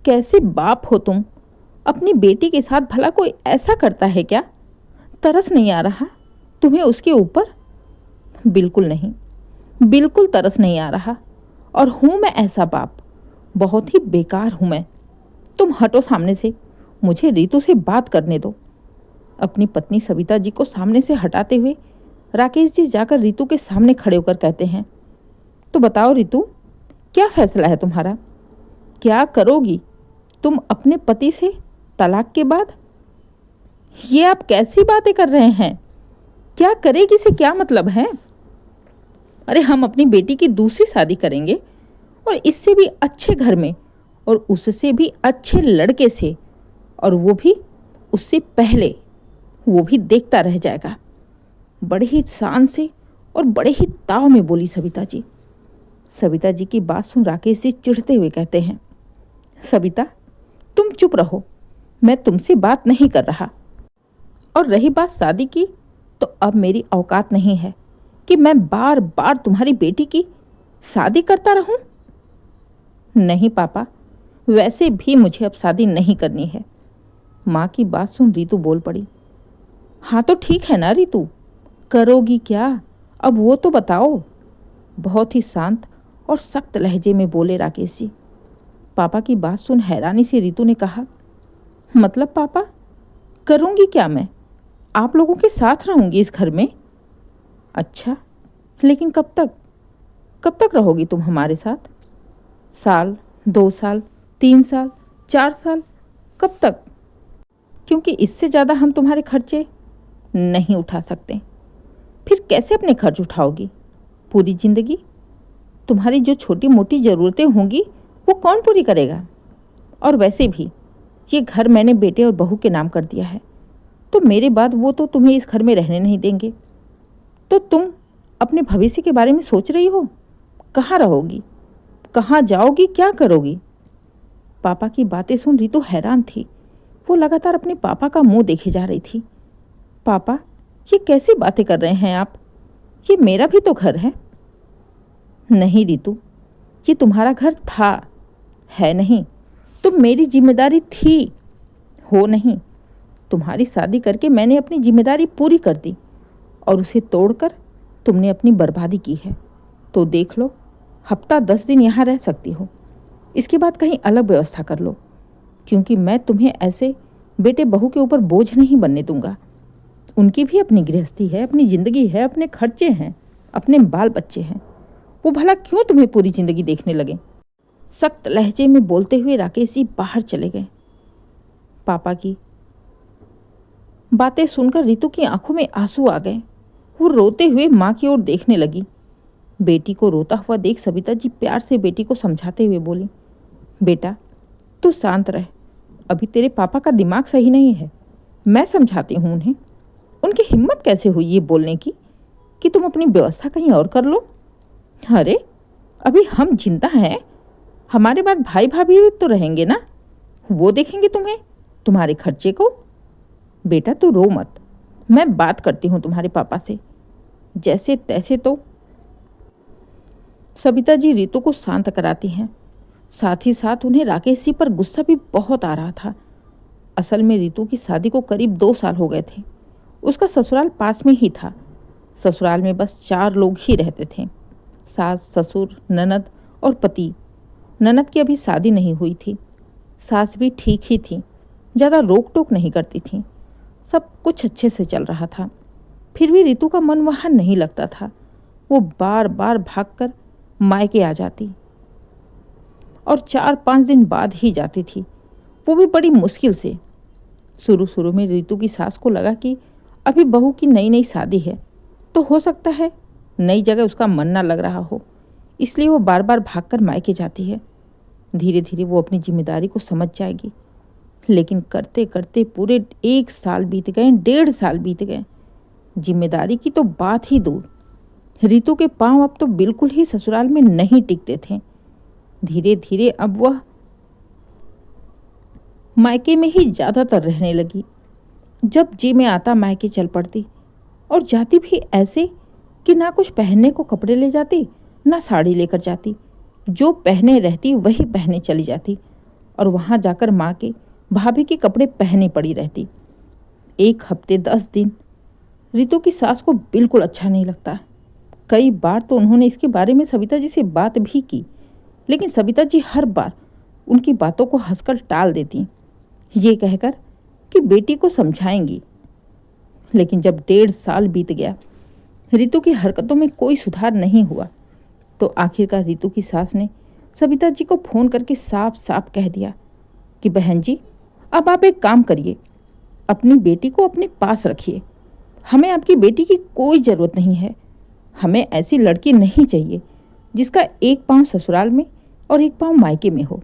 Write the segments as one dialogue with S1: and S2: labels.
S1: कैसे बाप हो तुम? अपनी बेटी के साथ भला कोई ऐसा करता है क्या? तरस नहीं आ रहा तुम्हें उसके ऊपर? बिल्कुल नहीं, बिल्कुल तरस नहीं आ रहा। और हूं मैं ऐसा बाप, बहुत ही बेकार हूं मैं। तुम हटो सामने से, मुझे रीतू से बात करने दो। अपनी पत्नी सविता जी को सामने से हटाते हुए राकेश जी जाकर रीतू के सामने खड़े होकर कहते हैं, तो बताओ रीतू, क्या फैसला है तुम्हारा? क्या करोगी तुम अपने पति से तलाक के बाद? ये आप कैसी बातें कर रहे हैं? क्या करेगी से क्या मतलब है? अरे हम अपनी बेटी की दूसरी शादी करेंगे, और इससे भी अच्छे घर में, और उससे भी अच्छे लड़के से, और वो भी उससे पहले। वो भी देखता रह जाएगा। बड़े ही शान से और बड़े ही ताव में बोली सविता जी। सविता जी की बात सुन राकेश जी चिढ़ते हुए कहते हैं, सविता तुम चुप रहो, मैं तुमसे बात नहीं कर रहा। और रही बात शादी की, तो अब मेरी औकात नहीं है कि मैं बार बार तुम्हारी बेटी की शादी करता रहूं। नहीं पापा, वैसे भी मुझे अब शादी नहीं करनी है। माँ की बात सुन रीतू बोल पड़ी, हाँ तो ठीक है ना रीतू, करोगी क्या? अब वो तो बताओ। बहुत ही शांत और सख्त लहजे में बोले राकेश जी। पापा की बात सुन हैरानी से रीतू ने कहा, मतलब पापा, करूँगी क्या मैं? आप लोगों के साथ रहूँगी इस घर में? अच्छा, लेकिन कब तक? कब तक रहोगी तुम हमारे साथ? साल, 2 साल, 3 साल, 4 साल, कब तक? क्योंकि इससे ज़्यादा हम तुम्हारे खर्चे नहीं उठा सकते। फिर कैसे अपने खर्च उठाओगी? पूरी जिंदगी तुम्हारी जो छोटी मोटी ज़रूरतें होंगी वो कौन पूरी करेगा? और वैसे भी ये घर मैंने बेटे और बहू के नाम कर दिया है, तो मेरे बाद वो तो तुम्हें इस घर में रहने नहीं देंगे। तो तुम अपने भविष्य के बारे में सोच रही हो? कहाँ रहोगी? कहाँ जाओगी? क्या करोगी? पापा की बातें सुन रीतू हैरान थी। वो लगातार अपने पापा का मुंह देखे जा रही थी। पापा, ये कैसी बातें कर रहे हैं आप? ये मेरा भी तो घर है। नहीं रीतू, ये तुम्हारा घर था, है नहीं। तुम मेरी जिम्मेदारी थी, हो नहीं। तुम्हारी शादी करके मैंने अपनी जिम्मेदारी पूरी कर दी, और उसे तोड़कर तुमने अपनी बर्बादी की है। तो देख लो, हफ्ता 10 दिन यहाँ रह सकती हो, इसके बाद कहीं अलग व्यवस्था कर लो, क्योंकि मैं तुम्हें ऐसे बेटे बहू के ऊपर बोझ नहीं बनने दूंगा। उनकी भी अपनी गृहस्थी है, अपनी ज़िंदगी है, अपने खर्चे हैं, अपने बाल बच्चे हैं। वो भला क्यों तुम्हें पूरी ज़िंदगी देखने लगे? सख्त लहजे में बोलते हुए राकेश जी बाहर चले गए। पापा की बातें सुनकर रीतू की आंखों में आंसू आ गए। वो रोते हुए माँ की ओर देखने लगी। बेटी को रोता हुआ देख सविता जी प्यार से बेटी को समझाते हुए बोली, बेटा तू शांत रह, अभी तेरे पापा का दिमाग सही नहीं है, मैं समझाती हूँ उन्हें। उनकी हिम्मत कैसे हुई ये बोलने की कि तुम अपनी व्यवस्था कहीं और कर लो? अरे अभी हम जिंदा हैं, हमारे बाद भाई भाभी तो रहेंगे ना, वो देखेंगे तुम्हें, तुम्हारे खर्चे को। बेटा तू रो मत, मैं बात करती हूँ तुम्हारे पापा से। जैसे तैसे तो सविता जी रीतू को शांत कराती हैं, साथ ही साथ उन्हें राकेश जी पर गुस्सा भी बहुत आ रहा था। असल में रीतू की शादी को करीब 2 साल हो गए थे। उसका ससुराल पास में ही था। ससुराल में बस 4 लोग ही रहते थे, सास, ससुर, ननद और पति। ननद की अभी शादी नहीं हुई थी। सास भी ठीक ही थी, ज़्यादा रोक टोक नहीं करती थी। सब कुछ अच्छे से चल रहा था। फिर भी रीतू का मन वहाँ नहीं लगता था। वो बार बार भागकर मायके आ जाती, और 4-5 दिन बाद ही जाती थी, वो भी बड़ी मुश्किल से। शुरू शुरू में रीतू की सास को लगा कि अभी बहू की नई नई शादी है, तो हो सकता है नई जगह उसका मन ना लग रहा हो, इसलिए वो बार बार भागकर मायके जाती है। धीरे धीरे वो अपनी जिम्मेदारी को समझ जाएगी। लेकिन करते करते पूरे 1 साल बीत गए, 1.5 साल बीत गए। जिम्मेदारी की तो बात ही दूर, रीतू के पांव अब तो बिल्कुल ही ससुराल में नहीं टिकते थे। धीरे धीरे अब वह मायके में ही ज़्यादातर रहने लगी। जब जी में आता मायके चल पड़ती, और जाती भी ऐसे कि ना कुछ पहनने को कपड़े ले जाती, ना साड़ी लेकर जाती। जो पहने रहती वही पहने चली जाती, और वहाँ जाकर माँ के भाभी के कपड़े पहने पड़ी रहती। 1 हफ्ते 10 दिन रितु की सास को बिल्कुल अच्छा नहीं लगता। कई बार तो उन्होंने इसके बारे में सविता जी से बात भी की, लेकिन सविता जी हर बार उनकी बातों को हंसकर टाल देती, ये कहकर कि बेटी को समझाएंगी। लेकिन जब 1.5 साल बीत गया, रितु की हरकतों में कोई सुधार नहीं हुआ, तो आखिरकार रितु की सास ने सविता जी को फ़ोन करके साफ साफ कह दिया कि बहन जी, अब आप एक काम करिए, अपनी बेटी को अपने पास रखिए। हमें आपकी बेटी की कोई ज़रूरत नहीं है। हमें ऐसी लड़की नहीं चाहिए जिसका एक पाँव ससुराल में और एक पाँव मायके में हो।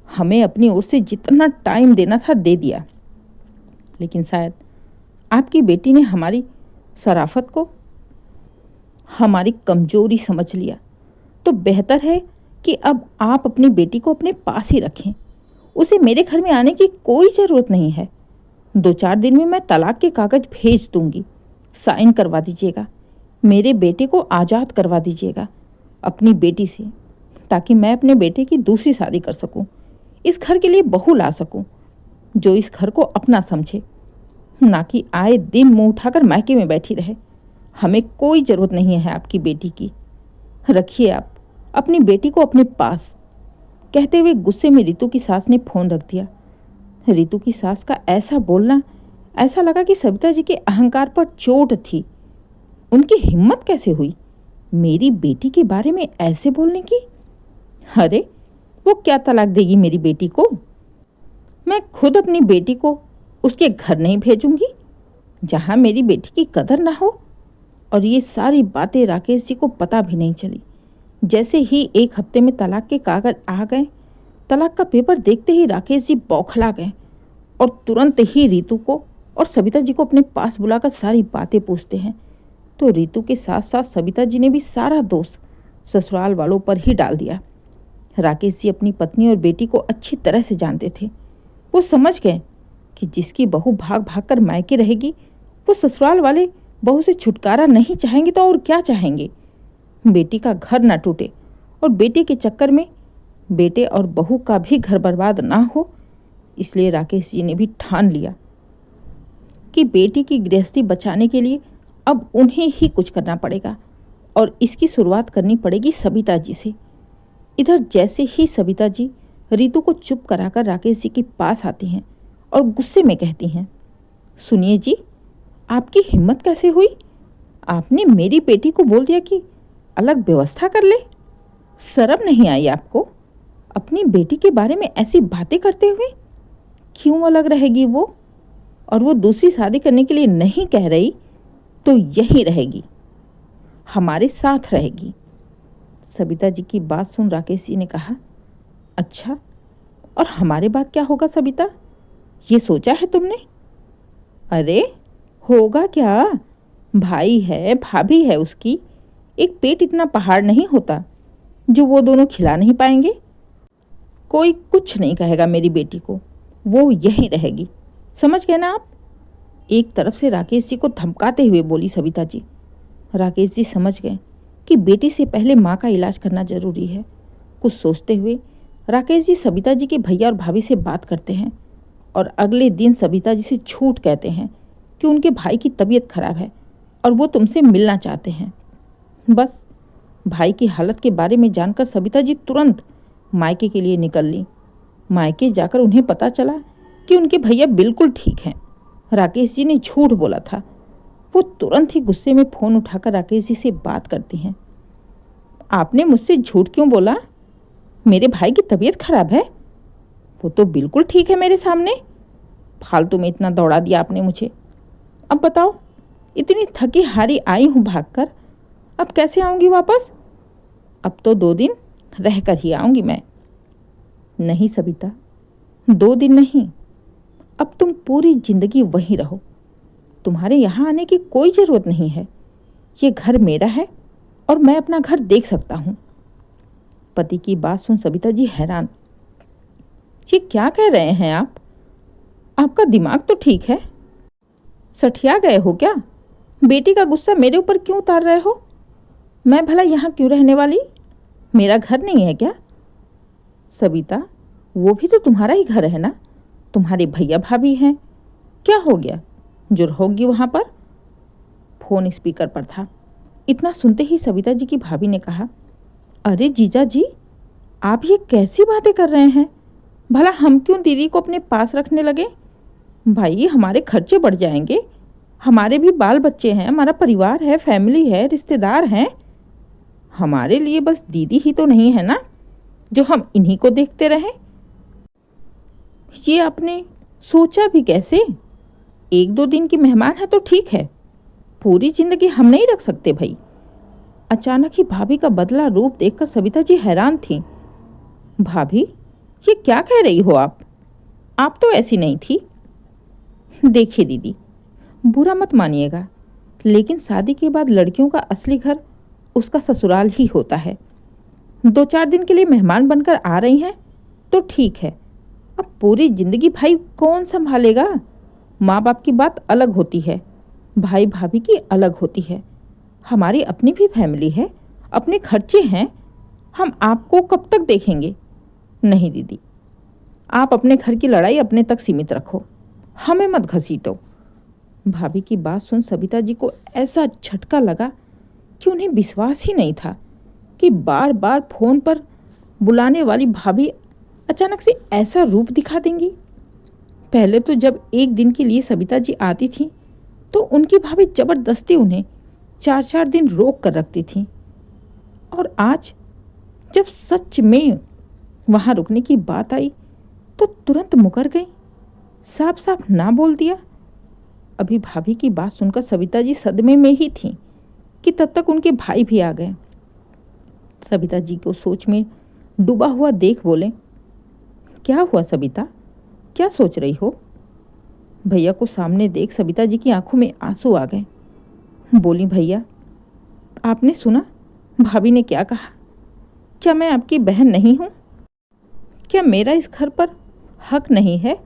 S1: हमें अपनी ओर से जितना टाइम देना था दे दिया, लेकिन शायद आपकी बेटी ने हमारी शराफत को हमारी कमजोरी समझ लिया। तो बेहतर है कि अब आप अपनी बेटी को अपने पास ही रखें। उसे मेरे घर में आने की कोई ज़रूरत नहीं है। 2-4 दिन में मैं तलाक के कागज़ भेज दूंगी, साइन करवा दीजिएगा। मेरे बेटे को आज़ाद करवा दीजिएगा अपनी बेटी से, ताकि मैं अपने बेटे की दूसरी शादी कर सकूं, इस घर के लिए बहू ला सकूं जो इस घर को अपना समझे, ना कि आए दिन मुंह उठाकर मायके में बैठी रहे। हमें कोई ज़रूरत नहीं है आपकी बेटी की। रखिए आप अपनी बेटी को अपने पास। कहते हुए गुस्से में रितु की सास ने फ़ोन रख दिया। रितु की सास का ऐसा बोलना, ऐसा लगा कि सविता जी के अहंकार पर चोट थी। उनकी हिम्मत कैसे हुई मेरी बेटी के बारे में ऐसे बोलने की? अरे वो क्या तलाक देगी मेरी बेटी को? मैं खुद अपनी बेटी को उसके घर नहीं भेजूंगी जहां मेरी बेटी की कदर ना हो। और ये सारी बातें राकेश जी को पता भी नहीं चली। जैसे ही 1 हफ्ते में तलाक के कागज आ गए, तलाक का पेपर देखते ही राकेश जी बौखला गए और तुरंत ही रितु को और सविता जी को अपने पास बुलाकर सारी बातें पूछते हैं। तो रितु के साथ साथ सविता जी ने भी सारा दोष ससुराल वालों पर ही डाल दिया। राकेश जी अपनी पत्नी और बेटी को अच्छी तरह से जानते थे। वो समझ गए कि जिसकी बहू भाग भाग कर मायके रहेगी, वो ससुराल वाले बहू से छुटकारा नहीं चाहेंगे तो और क्या चाहेंगे? बेटी का घर ना टूटे और बेटे के चक्कर में बेटे और बहू का भी घर बर्बाद ना हो, इसलिए राकेश जी ने भी ठान लिया कि बेटी की गृहस्थी बचाने के लिए अब उन्हें ही कुछ करना पड़ेगा और इसकी शुरुआत करनी पड़ेगी सविता जी से। इधर जैसे ही सविता जी रितु को चुप कराकर राकेश जी के पास आती हैं और गुस्से में कहती हैं, सुनिए जी, आपकी हिम्मत कैसे हुई? आपने मेरी बेटी को बोल दिया कि अलग व्यवस्था कर ले। शर्म नहीं आई आपको अपनी बेटी के बारे में ऐसी बातें करते हुए? क्यों अलग रहेगी वो? और वो दूसरी शादी करने के लिए नहीं कह रही तो यहीं रहेगी, हमारे साथ रहेगी। सविता जी की बात सुन राकेश जी ने कहा, अच्छा, और हमारे बाद क्या होगा सविता, ये सोचा है तुमने? अरे होगा क्या, भाई है भाभी है उसकी, एक पेट इतना पहाड़ नहीं होता जो वो दोनों खिला नहीं पाएंगे। कोई कुछ नहीं कहेगा मेरी बेटी को, वो यहीं रहेगी, समझ गए ना आप? एक तरफ से राकेश जी को धमकाते हुए बोली सविता जी। राकेश जी समझ गए कि बेटी से पहले माँ का इलाज करना जरूरी है। कुछ सोचते हुए राकेश जी सविता जी के भैया और भाभी से बात करते हैं और अगले दिन सविता जी से झूठ कहते हैं कि उनके भाई की तबीयत खराब है और वो तुमसे मिलना चाहते हैं। बस भाई की हालत के बारे में जानकर सविता जी तुरंत मायके के लिए निकल ली। मायके जाकर उन्हें पता चला कि उनके भैया बिल्कुल ठीक हैं। राकेश जी ने झूठ बोला था। वो तुरंत ही गुस्से में फ़ोन उठाकर राकेश जी से बात करती हैं। आपने मुझसे झूठ क्यों बोला? मेरे भाई की तबीयत खराब है? वो तो बिल्कुल ठीक है मेरे सामने। फालतू में इतना दौड़ा दिया आपने मुझे। अब बताओ, इतनी थकी हारी आई हूँ भागकर, अब कैसे आऊँगी वापस? अब तो 2 दिन रहकर ही आऊँगी मैं। नहीं सविता, 2 दिन नहीं, अब तुम पूरी जिंदगी वहीं रहो। तुम्हारे यहाँ आने की कोई ज़रूरत नहीं है। ये घर मेरा है और मैं अपना घर देख सकता हूँ। पति की बात सुन सविता जी हैरान। ये क्या कह रहे हैं आप? आपका दिमाग तो ठीक है। सठिया गए हो क्या? बेटी का गुस्सा मेरे ऊपर क्यों उतार रहे हो? मैं भला यहाँ क्यों रहने वाली? मेरा घर नहीं है क्या? सविता, वो भी तो तुम्हारा ही घर है ना, तुम्हारे भैया भाभी हैं। क्या हो गया, जुर होगी वहाँ पर? फोन स्पीकर पर था। इतना सुनते ही सविता जी की भाभी ने कहा, अरे जीजा जी, आप ये कैसी बातें कर रहे हैं? भला हम क्यों दीदी को अपने पास रखने लगे? भाई, हमारे खर्चे बढ़ जाएंगे, हमारे भी बाल बच्चे हैं, हमारा परिवार है, फैमिली है, रिश्तेदार हैं। हमारे लिए बस दीदी ही तो नहीं है ना, जो हम इन्हीं को देखते रहें। ये आपने सोचा भी कैसे? एक दो दिन की मेहमान है तो ठीक है, पूरी जिंदगी हम नहीं रख सकते भाई। अचानक ही भाभी का बदला रूप देखकर सविता जी हैरान थीं। भाभी, ये क्या कह रही हो आप तो ऐसी नहीं थी। देखिए दीदी, बुरा मत मानिएगा, लेकिन शादी के बाद लड़कियों का असली घर उसका ससुराल ही होता है। 2-4 दिन के लिए मेहमान बनकर आ रही हैं तो ठीक है, अब पूरी जिंदगी भाई कौन संभालेगा? माँ बाप की बात अलग होती है, भाई भाभी की अलग होती है। हमारी अपनी भी फैमिली है, अपने खर्चे हैं, हम आपको कब तक देखेंगे? नहीं दीदी, आप अपने घर की लड़ाई अपने तक सीमित रखो, हमें मत घसीटो। भाभी की बात सुन सविता जी को ऐसा झटका लगा कि उन्हें विश्वास ही नहीं था कि बार बार फोन पर बुलाने वाली भाभी अचानक से ऐसा रूप दिखा देंगी। पहले तो जब एक दिन के लिए सविता जी आती थी तो उनकी भाभी जबरदस्ती उन्हें 4-4 दिन रोक कर रखती थी, और आज जब सच में वहाँ रुकने की बात आई तो तुरंत मुकर गई, साफ साफ ना बोल दिया। अभी भाभी की बात सुनकर सविता जी सदमे में ही थीं कि तब तक उनके भाई भी आ गए। सविता जी को सोच में डूबा हुआ देख बोले, क्या हुआ सविता, क्या सोच रही हो? भैया को सामने देख सविता जी की आंखों में आंसू आ गए। बोली, भैया, आपने सुना भाभी ने क्या कहा? क्या मैं आपकी बहन नहीं हूँ? क्या मेरा इस घर पर हक नहीं है?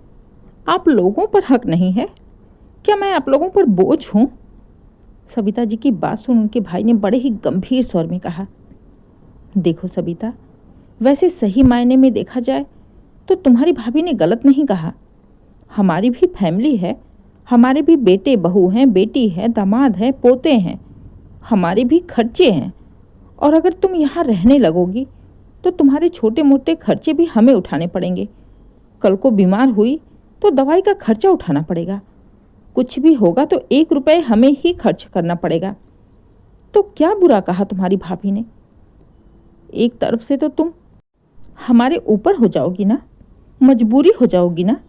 S1: आप लोगों पर हक नहीं है? क्या मैं आप लोगों पर बोझ हूँ? सविता जी की बात सुन उनके भाई ने बड़े ही गंभीर स्वर में कहा, देखो सविता, वैसे सही मायने में देखा जाए तो तुम्हारी भाभी ने गलत नहीं कहा। हमारी भी फैमिली है, हमारे भी बेटे बहू हैं, बेटी है, दामाद है, पोते हैं, हमारे भी खर्चे हैं, और अगर तुम यहाँ रहने लगोगी तो तुम्हारे छोटे मोटे खर्चे भी हमें उठाने पड़ेंगे। कल को बीमार हुई तो दवाई का खर्चा उठाना पड़ेगा, कुछ भी होगा तो 1 रुपये हमें ही खर्च करना पड़ेगा। तो क्या बुरा कहा तुम्हारी भाभी ने? एक तरफ से तो तुम हमारे ऊपर हो जाओगी ना, मजबूरी हो जाओगी ना।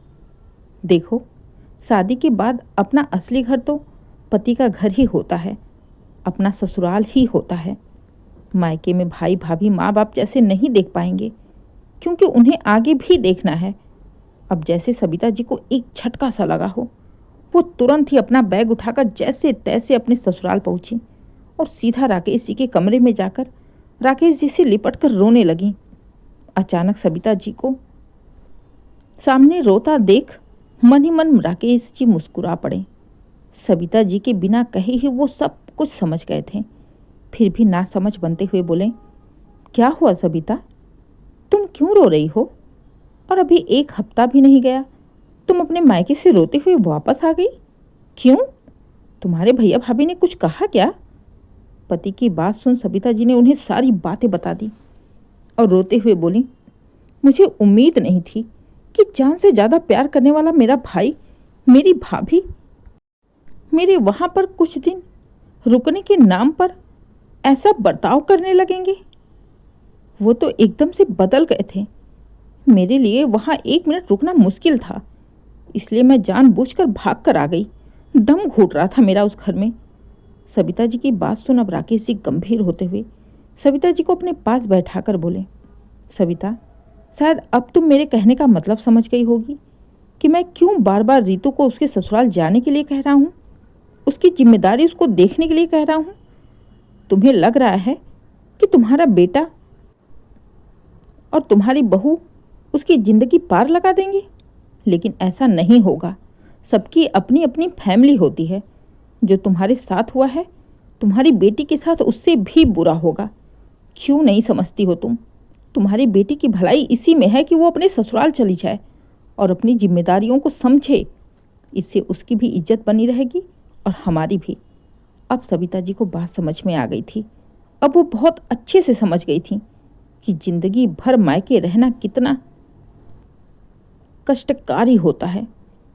S1: देखो, शादी के बाद अपना असली घर तो पति का घर ही होता है, अपना ससुराल ही होता है। मायके में भाई भाभी माँ बाप जैसे नहीं देख पाएंगे, क्योंकि उन्हें आगे भी देखना है। अब जैसे सविता जी को एक झटका सा लगा हो, वो तुरंत ही अपना बैग उठाकर जैसे तैसे अपने ससुराल पहुंची और सीधा राकेश जी के कमरे में जाकर राकेश जी से लिपट कर रोने लगी। अचानक सविता जी को सामने रोता देख मन ही मन राकेश जी मुस्कुरा पड़े। सविता जी के बिना कहे ही वो सब कुछ समझ गए थे, फिर भी ना समझ बनते हुए बोले, क्या हुआ सविता, तुम क्यों रो रही हो? और अभी 1 हफ्ता भी नहीं गया, तुम अपने मायके से रोते हुए वापस आ गई? क्यों, तुम्हारे भैया भाभी ने कुछ कहा क्या? पति की बात सुन सविता जी ने उन्हें सारी बातें बता दी और रोते हुए बोली, मुझे उम्मीद नहीं थी कि जान से ज़्यादा प्यार करने वाला मेरा भाई, मेरी भाभी मेरे वहाँ पर कुछ दिन रुकने के नाम पर ऐसा बर्ताव करने लगेंगे। वो तो एकदम से बदल गए थे। मेरे लिए वहाँ 1 मिनट रुकना मुश्किल था, इसलिए मैं जानबूझकर भाग कर आ गई। दम घुट रहा था मेरा उस घर में। सविता जी की बात सुन अब राकेश जी गंभीर होते हुए सविता जी को अपने पास बैठाकर बोले, सविता, शायद अब तुम मेरे कहने का मतलब समझ गई होगी कि मैं क्यों बार बार रीतू को उसके ससुराल जाने के लिए कह रहा हूँ, उसकी जिम्मेदारी उसको देखने के लिए कह रहा हूँ। तुम्हें लग रहा है कि तुम्हारा बेटा और तुम्हारी बहू उसकी ज़िंदगी पार लगा देंगे, लेकिन ऐसा नहीं होगा। सबकी अपनी अपनी फैमिली होती है। जो तुम्हारे साथ हुआ है, तुम्हारी बेटी के साथ उससे भी बुरा होगा। क्यों नहीं समझती हो तुम? तुम्हारी बेटी की भलाई इसी में है कि वो अपने ससुराल चली जाए और अपनी जिम्मेदारियों को समझे। इससे उसकी भी इज्जत बनी रहेगी और हमारी भी। अब सविता जी को बात समझ में आ गई थी। अब वो बहुत अच्छे से समझ गई थी कि जिंदगी भर मायके रहना कितना कष्टकारी होता है।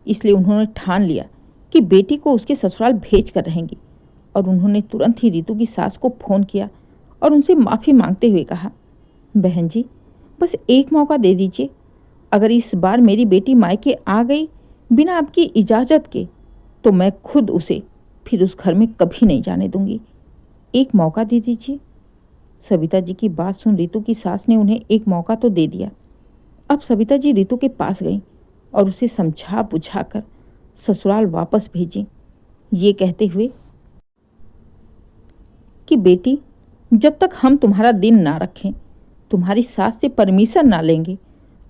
S1: इसलिए उन्होंने ठान लिया कि बेटी को उसके ससुराल भेज कर रहेंगी और उन्होंने तुरंत ही रितु की सास को फ़ोन किया और उनसे माफ़ी मांगते हुए कहा, बहन जी बस एक मौका दे दीजिए। अगर इस बार मेरी बेटी मायके आ गई बिना आपकी इजाज़त के तो मैं खुद उसे फिर उस घर में कभी नहीं जाने दूंगी। एक मौका दे दीजिए। सविता जी की बात सुन रितु की सास ने उन्हें एक मौका तो दे दिया। अब सविता जी रितु के पास गईं और उसे समझा बुझाकर ससुराल वापस भेजी, ये कहते हुए कि बेटी जब तक हम तुम्हारा दिन ना रखें, तुम्हारी सास से परमिशन ना लेंगे,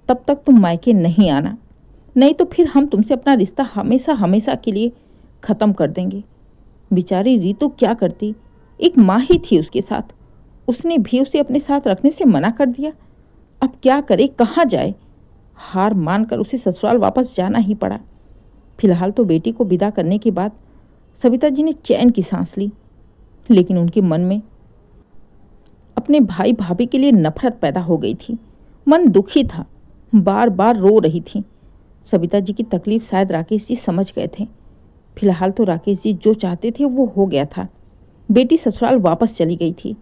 S1: तब तक तुम मायके नहीं आना, नहीं तो फिर हम तुमसे अपना रिश्ता हमेशा हमेशा के लिए ख़त्म कर देंगे। बेचारी रितु क्या करती, एक माँ ही थी उसके साथ, उसने भी उसे अपने साथ रखने से मना कर दिया। अब क्या करे, कहाँ जाए। हार मानकर उसे ससुराल वापस जाना ही पड़ा। फिलहाल तो बेटी को विदा करने के बाद सविता जी ने चैन की सांस ली, लेकिन उनके मन में अपने भाई भाभी के लिए नफरत पैदा हो गई थी। मन दुखी था, बार बार रो रही थी। सविता जी की तकलीफ शायद राकेश जी समझ गए थे। फिलहाल तो राकेश जी जो चाहते थे वो हो गया था। बेटी ससुराल वापस चली गई थी।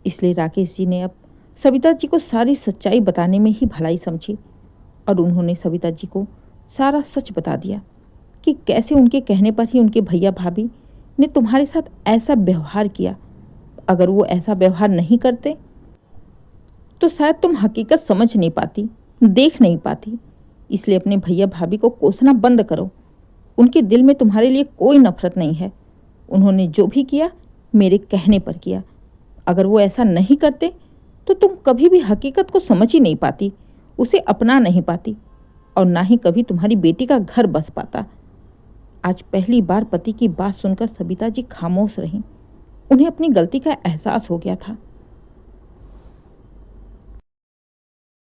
S1: इसलिए राकेश जी ने अब सविता जी को सारी सच्चाई बताने में ही भलाई समझी और उन्होंने सविता जी को सारा सच बता दिया कि कैसे उनके कहने पर ही उनके भैया भाभी ने तुम्हारे साथ ऐसा व्यवहार किया। अगर वो ऐसा व्यवहार नहीं करते तो शायद तुम हकीकत समझ नहीं पाती, देख नहीं पाती। इसलिए अपने भैया भाभी को कोसना बंद करो। उनके दिल में तुम्हारे लिए कोई नफरत नहीं है। उन्होंने जो भी किया मेरे कहने पर किया। अगर वो ऐसा नहीं करते तो तुम कभी भी हकीकत को समझ ही नहीं पाती, उसे अपना नहीं पाती और ना ही कभी तुम्हारी बेटी का घर बस पाता। आज पहली बार पति की बात सुनकर सविता जी खामोश रहीं। उन्हें अपनी गलती का एहसास हो गया था।